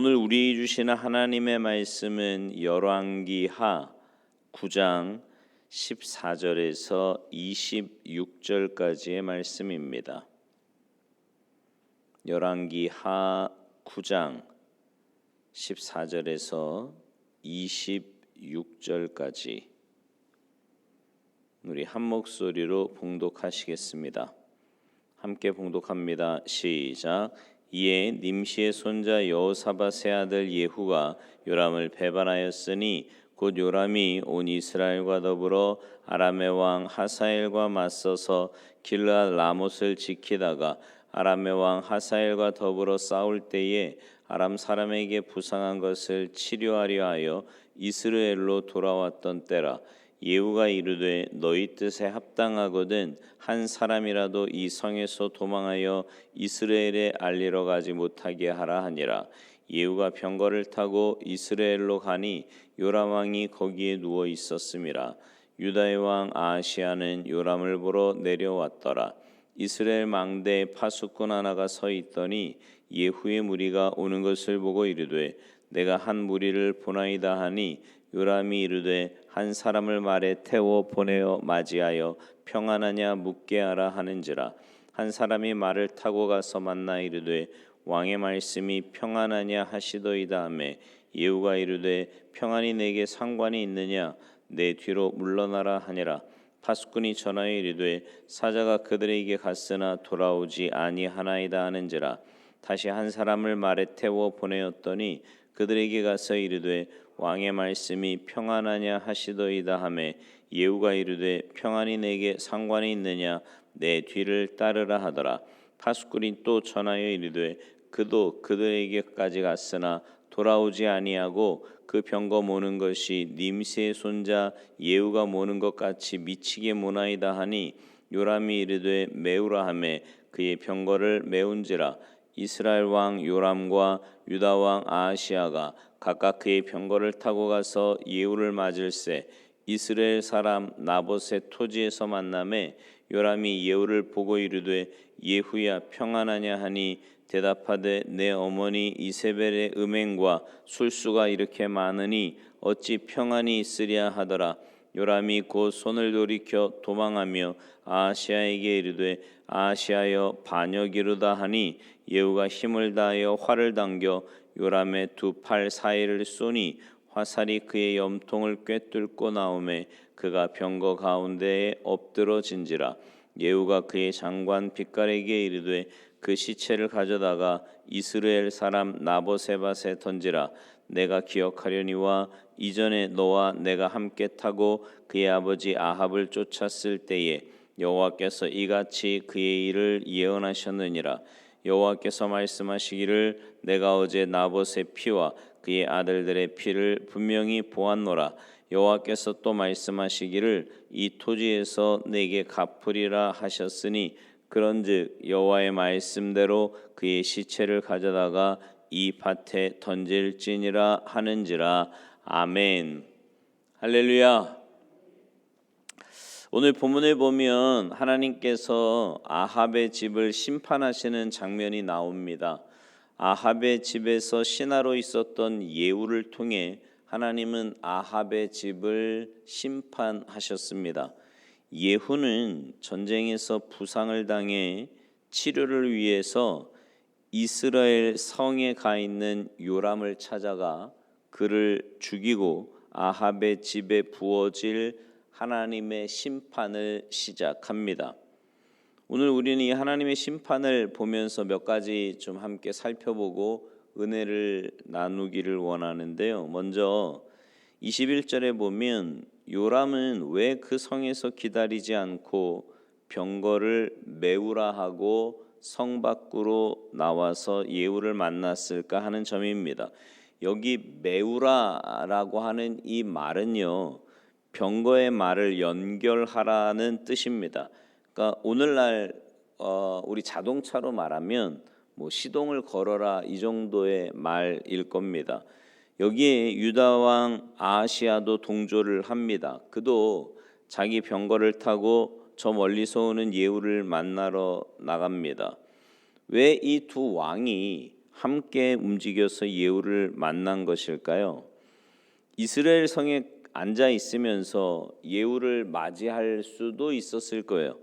오늘 우리 주시는 하나님의 말씀은 열왕기하 9장 14절에서 26절까지의 말씀입니다. 열왕기하 9장 14절에서 26절까지 우리 한 목소리로 봉독하시겠습니다. 함께 봉독합니다. 시작. 이에 nim시의 손자 여호사밧의 아들 예후가 요람을 배반하였으니 곧 요람이 온 이스라엘과 더불어 아람의 왕 하사엘과 맞서서 길르앗 라못을 지키다가 아람의 왕 하사엘과 더불어 싸울 때에 아람 사람에게 부상한 것을 치료하려 하여 이스라엘로 돌아왔던 때라. 예후가 이르되 너희 뜻에 합당하거든 한 사람이라도 이 성에서 도망하여 이스라엘에 알리러 가지 못하게 하라 하니라. 예후가 병거를 타고 이스라엘로 가니 요람 왕이 거기에 누워 있었음이라. 유다의 왕 아하시야는 요람을 보러 내려왔더라. 이스라엘 망대에 파수꾼 하나가 서 있더니 예후의 무리가 오는 것을 보고 이르되 내가 한 무리를 보나이다 하니 요람이 이르되 한 사람을 말에 태워 보내어 맞이하여 평안하냐 묻게 하라 하는지라. 한 사람이 말을 타고 가서 만나 이르되 왕의 말씀이 평안하냐 하시더이다 하매 예후가 이르되 평안이 내게 상관이 있느냐 내 뒤로 물러나라 하니라. 파수꾼이 전하여 이르되 사자가 그들에게 갔으나 돌아오지 아니하나이다 하는지라. 다시 한 사람을 말에 태워 보내었더니 그들에게 가서 이르되 왕의 말씀이 평안하냐 하시더이다 하매 예후가 이르되 평안이 내게 상관이 있느냐 내 뒤를 따르라 하더라. 파수꾼이 또 전하여 이르되 그도 그들에게까지 갔으나 돌아오지 아니하고 그 병거 모는 것이 nim시의 손자 예후가 모는 것 같이 미치게 모나이다 하니 요람이 이르되 메우라 하매 그의 병거를 메운지라. 이스라엘 왕 요람과 유다 왕 아하시야가 각각 그의 병거를 타고 가서 예후를 맞을새 이스라엘 사람 나봇의 토지에서 만나매 요람이 예후를 보고 이르되 예후야 평안하냐 하니 대답하되 내 어머니 이세벨의 음행과 술수가 이렇게 많으니 어찌 평안이 있으랴 하더라. 요람이 곧 손을 돌이켜 도망하며 아하시야에게 이르되 아하시야여 반역 이루다 하니 예후가 힘을 다하여 활을 당겨 요람의 두 팔 사이를 쏘니 화살이 그의 염통을 꿰뚫고 나오매 그가 병거 가운데에 엎드러진지라. 예후가 그의 장관 빗갈에게 이르되 그 시체를 가져다가 이스라엘 사람 나봇의 밭에 던지라. 내가 기억하려니와 이전에 너와 내가 함께 타고 그의 아버지 아합을 쫓았을 때에 여호와께서 이같이 그의 일을 예언하셨느니라. 여호와께서 말씀하시기를 내가 어제 나봇의 피와 그의 아들들의 피를 분명히 보았노라. 여호와께서 또 말씀하시기를 이 토지에서 내게 갚으리라 하셨으니 그런즉 여호와의 말씀대로 그의 시체를 가져다가 이 밭에 던질지니라 하는지라. 아멘. 할렐루야. 오늘 본문을 보면 하나님께서 아합의 집을 심판하시는 장면이 나옵니다. 아합의 집에서 신하로 있었던 예후를 통해 하나님은 아합의 집을 심판하셨습니다. 예후는 전쟁에서 부상을 당해 치료를 위해서 이스라엘 성에 가 있는 요람을 찾아가 그를 죽이고 아합의 집에 부어질 하나님의 심판을 시작합니다. 오늘 우리는 이 하나님의 심판을 보면서 몇 가지 좀 함께 살펴보고 은혜를 나누기를 원하는데요. 먼저 21절에 보면 요람은 왜 그 성에서 기다리지 않고 병거를 메우라 하고 성 밖으로 나와서 예후를 만났을까 하는 점입니다. 여기 메우라라고 하는 이 말은요, 병거의 말을 연결하라는 뜻입니다. 그러니까 오늘날 우리 자동차로 말하면 뭐 시동을 걸어라 이 정도의 말일 겁니다. 여기에 유다 왕 아하시야도 동조를 합니다. 그도 자기 병거를 타고 저 멀리서 오는 예후를 만나러 나갑니다. 왜 이 두 왕이 함께 움직여서 예후를 만난 것일까요? 이스라엘 성에 앉아 있으면서 예후를 맞이할 수도 있었을 거예요.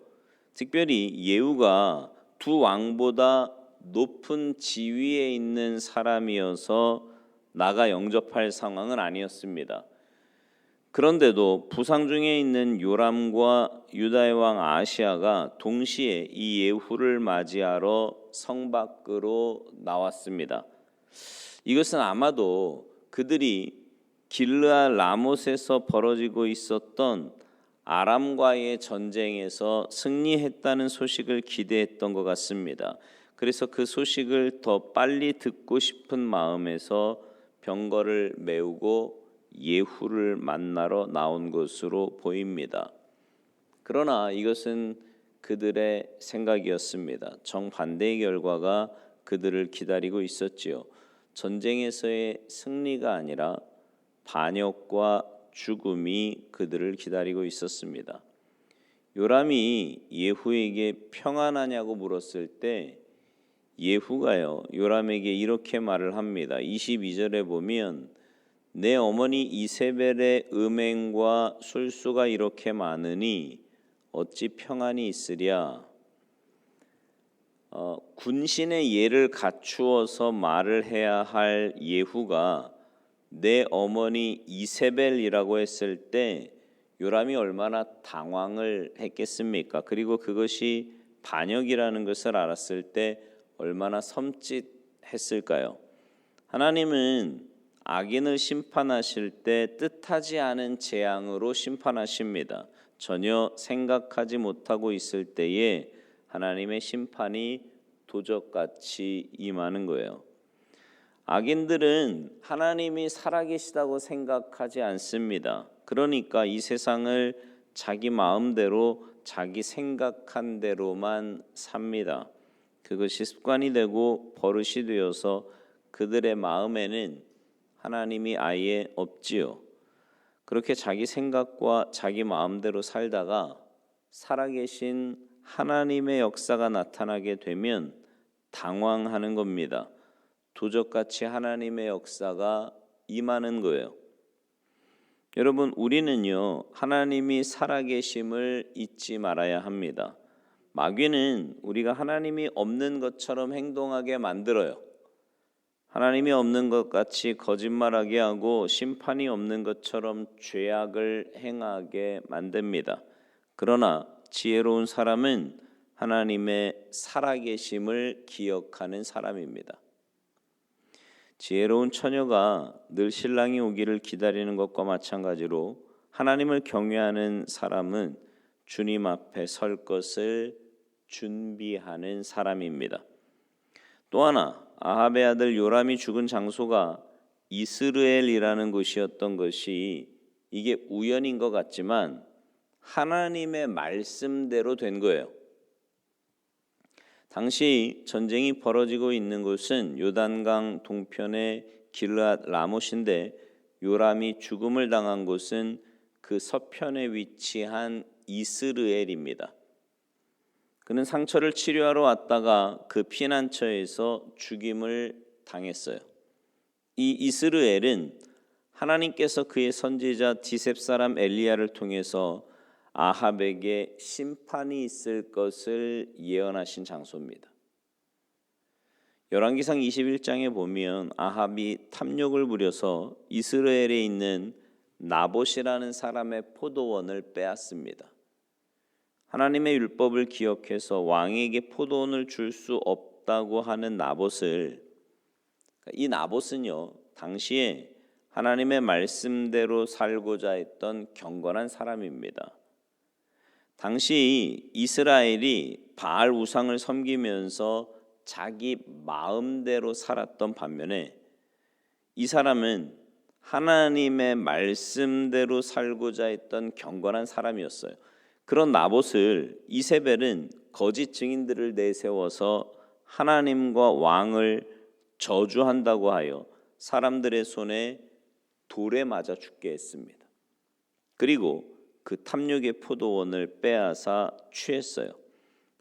특별히 예후가 두 왕보다 높은 지위에 있는 사람이어서 나가 영접할 상황은 아니었습니다. 그런데도 부상 중에 있는 요람과 유다의 왕 아하시야가 동시에 이 예후를 맞이하러 성 밖으로 나왔습니다. 이것은 아마도 그들이 길르앗 라못에서 벌어지고 있었던 아람과의 전쟁에서 승리했다는 소식을 기대했던 것 같습니다. 그래서 그 소식을 더 빨리 듣고 싶은 마음에서 병거를 메우고 예후를 만나러 나온 것으로 보입니다. 그러나 이것은 그들의 생각이었습니다. 정반대의 결과가 그들을 기다리고 있었지요. 전쟁에서의 승리가 아니라 반역과 죽음이 그들을 기다리고 있었습니다. 요람이 예후에게 평안하냐고 물었을 때 예후가요 요람에게 이렇게 말을 합니다. 22절에 보면 내 어머니 이세벨의 음행과 술수가 이렇게 많으니 어찌 평안이 있으랴. 군신의 예를 갖추어서 말을 해야 할 예후가 내 어머니 이세벨이라고 했을 때 요람이 얼마나 당황을 했겠습니까? 그리고 그것이 반역이라는 것을 알았을 때 얼마나 섬찟했을까요? 하나님은 악인을 심판하실 때 뜻하지 않은 재앙으로 심판하십니다. 전혀 생각하지 못하고 있을 때에 하나님의 심판이 도적같이 임하는 거예요. 악인들은 하나님이 살아계시다고 생각하지 않습니다. 그러니까 이 세상을 자기 마음대로 자기 생각한 대로만 삽니다. 그것이 습관이 되고 버릇이 되어서 그들의 마음에는 하나님이 아예 없지요. 그렇게 자기 생각과 자기 마음대로 살다가 살아계신 하나님의 역사가 나타나게 되면 당황하는 겁니다. 도적같이 하나님의 역사가 임하는 거예요. 여러분, 우리는요 하나님이 살아계심을 잊지 말아야 합니다. 마귀는 우리가 하나님이 없는 것처럼 행동하게 만들어요. 하나님이 없는 것 같이 거짓말하게 하고 심판이 없는 것처럼 죄악을 행하게 만듭니다. 그러나 지혜로운 사람은 하나님의 살아계심을 기억하는 사람입니다. 지혜로운 처녀가 늘 신랑이 오기를 기다리는 것과 마찬가지로 하나님을 경외하는 사람은 주님 앞에 설 것을 준비하는 사람입니다. 또 하나, 아합의 아들 요람이 죽은 장소가 이스라엘이라는 곳이었던 것이 이게 우연인 것 같지만 하나님의 말씀대로 된 거예요. 당시 전쟁이 벌어지고 있는 곳은 요단강 동편의 길르앗 라못인데 요람이 죽음을 당한 곳은 그 서편에 위치한 이스라엘입니다. 그는 상처를 치료하러 왔다가 그 피난처에서 죽임을 당했어요. 이 이스라엘은 하나님께서 그의 선지자 디셉 사람 엘리야를 통해서 아합에게 심판이 있을 것을 예언하신 장소입니다. 열왕기상 21장에 보면 아합이 탐욕을 부려서 이스라엘에 있는 나봇이라는 사람의 포도원을 빼앗습니다. 하나님의 율법을 기억해서 왕에게 포도원을 줄 수 없다고 하는 나봇을, 이 나봇은요 당시에 하나님의 말씀대로 살고자 했던 경건한 사람입니다. 당시 이스라엘이 바알 우상을 섬기면서 자기 마음대로 살았던 반면에 이 사람은 하나님의 말씀대로 살고자 했던 경건한 사람이었어요. 그런 나봇을 이세벨은 거짓 증인들을 내세워서 하나님과 왕을 저주한다고 하여 사람들의 손에 돌에 맞아 죽게 했습니다. 그리고 그 탐욕의 포도원을 빼앗아 취했어요.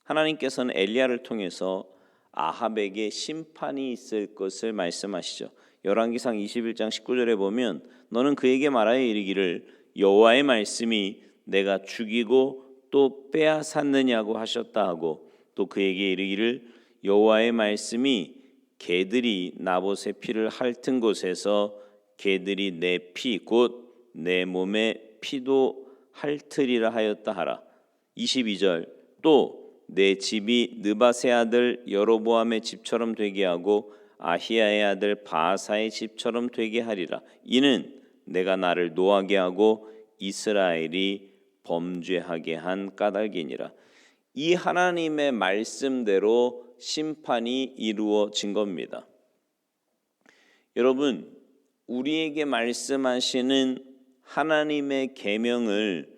하나님께서는 엘리야를 통해서 아합에게 심판이 있을 것을 말씀하시죠. 열왕기상 21장 19절에 보면 너는 그에게 말하여 이르기를 여호와의 말씀이 내가 죽이고 또 빼앗았느냐고 하셨다 하고 또 그에게 이르기를 여호와의 말씀이 개들이 나봇의 피를 핥은 곳에서 개들이 내 피 곧 내 몸의 피도 핥으리라 하였다 하라. 22절 또 내 집이 느밧의 아들 여로보암의 집처럼 되게 하고 아히야의 아들 바아사의 집처럼 되게 하리라. 이는 내가 나를 노하게 하고 이스라엘이 범죄하게 한 까닭이니라. 이 하나님의 말씀대로 심판이 이루어진 겁니다. 여러분, 우리에게 말씀하시는 하나님의 계명을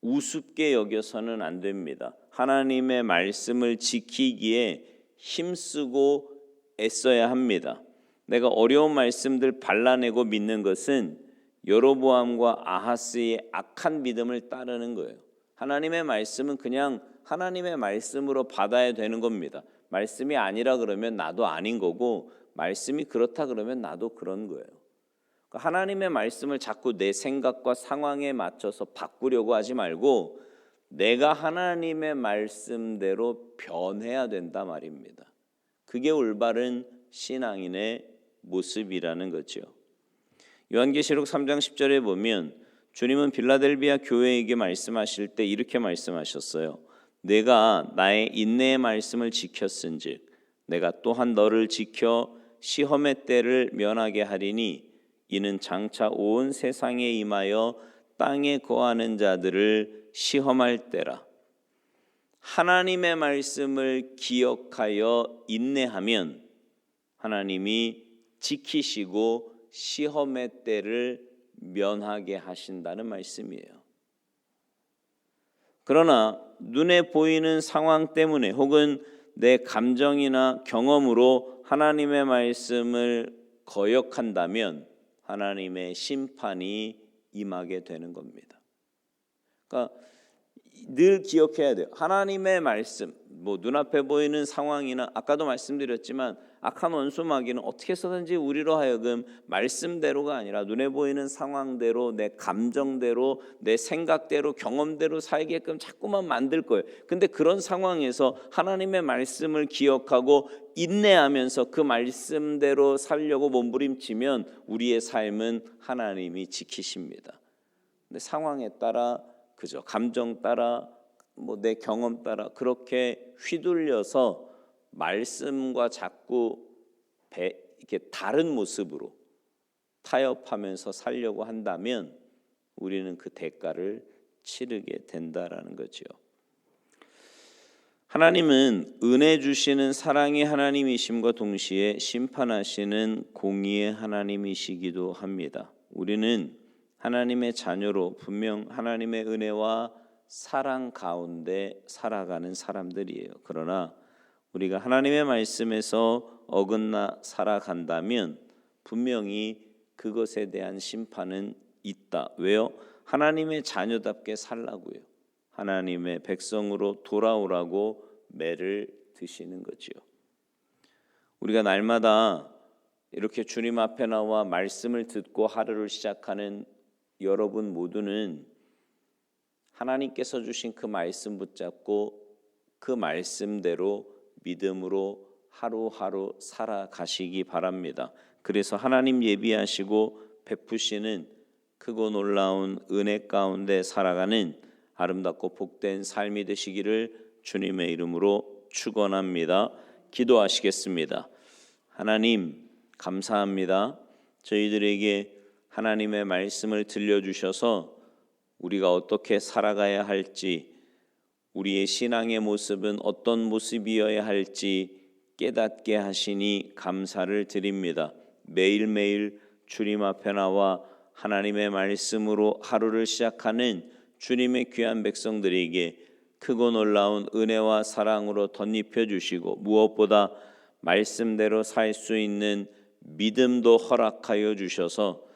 우습게 여겨서는 안 됩니다. 하나님의 말씀을 지키기에 힘쓰고 애써야 합니다. 내가 어려운 말씀들 발라내고 믿는 것은 여로보암과 아하스의 악한 믿음을 따르는 거예요. 하나님의 말씀은 그냥 하나님의 말씀으로 받아야 되는 겁니다. 말씀이 아니라 그러면 나도 아닌 거고 말씀이 그렇다 그러면 나도 그런 거예요. 하나님의 말씀을 자꾸 내 생각과 상황에 맞춰서 바꾸려고 하지 말고 내가 하나님의 말씀대로 변해야 된다 말입니다. 그게 올바른 신앙인의 모습이라는 거죠. 요한계시록 3장 10절에 보면 주님은 빌라델비아 교회에게 말씀하실 때 이렇게 말씀하셨어요. 내가 나의 인내의 말씀을 지켰은즉 내가 또한 너를 지켜 시험의 때를 면하게 하리니 이는 장차 온 세상에 임하여 땅에 거하는 자들을 시험할 때라. 하나님의 말씀을 기억하여 인내하면 하나님이 지키시고 시험의 때를 면하게 하신다는 말씀이에요. 그러나 눈에 보이는 상황 때문에 혹은 내 감정이나 경험으로 하나님의 말씀을 거역한다면 하나님의 심판이 임하게 되는 겁니다. 그러니까 늘 기억해야 돼요. 하나님의 말씀, 눈앞에 보이는 상황이나 아까도 말씀드렸지만 악한 원수 마귀는 어떻게 해서든지 우리로 하여금 말씀대로가 아니라 눈에 보이는 상황대로 내 감정대로 내 생각대로 경험대로 살게끔 자꾸만 만들 거예요. 근데 그런 상황에서 하나님의 말씀을 기억하고 인내하면서 그 말씀대로 살려고 몸부림치면 우리의 삶은 하나님이 지키십니다. 근데 상황에 따라 그죠? 감정 따라 내 경험 따라 그렇게 휘둘려서 말씀과 자꾸 이렇게 다른 모습으로 타협하면서 살려고 한다면 우리는 그 대가를 치르게 된다라는 거죠. 하나님은 은혜 주시는 사랑의 하나님이심과 동시에 심판하시는 공의의 하나님이시기도 합니다. 우리는 하나님의 자녀로 분명 하나님의 은혜와 사랑 가운데 살아가는 사람들이에요. 그러나 우리가 하나님의 말씀에서 어긋나 살아간다면 분명히 그것에 대한 심판은 있다. 왜요? 하나님의 자녀답게 살라고요. 하나님의 백성으로 돌아오라고 매를 드시는 거지요. 우리가 날마다 이렇게 주님 앞에 나와 말씀을 듣고 하루를 시작하는 여러분 모두는 하나님께서 주신 그 말씀 붙잡고 그 말씀대로 믿음으로 하루하루 살아가시기 바랍니다. 그래서 하나님 예비하시고 베푸시는 크고 놀라운 은혜 가운데 살아가는 아름답고 복된 삶이 되시기를 주님의 이름으로 축원합니다. 기도하시겠습니다. 하나님 감사합니다. 저희들에게 하나님의 말씀을 들려주셔서 우리가 어떻게 살아가야 할지, 우리의 신앙의 모습은 어떤 모습이어야 할지 깨닫게 하시니 감사를 드립니다. 매일매일 주님 앞에 나와 하나님의 말씀으로 하루를 시작하는 주님의 귀한 백성들에게 크고 놀라운 은혜와 사랑으로 덧입혀 주시고 무엇보다 말씀대로 살 수 있는 믿음도 허락하여 주셔서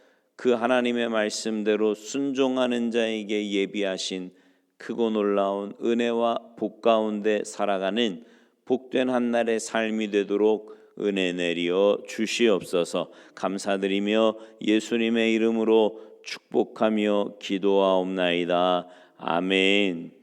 그 하나님의 말씀대로 순종하는 자에게 예비하신 크고 놀라운 은혜와 복 가운데 살아가는 복된 한 날의 삶이 되도록 은혜 내리어 주시옵소서. 감사드리며 예수님의 이름으로 축복하며 기도하옵나이다. 아멘.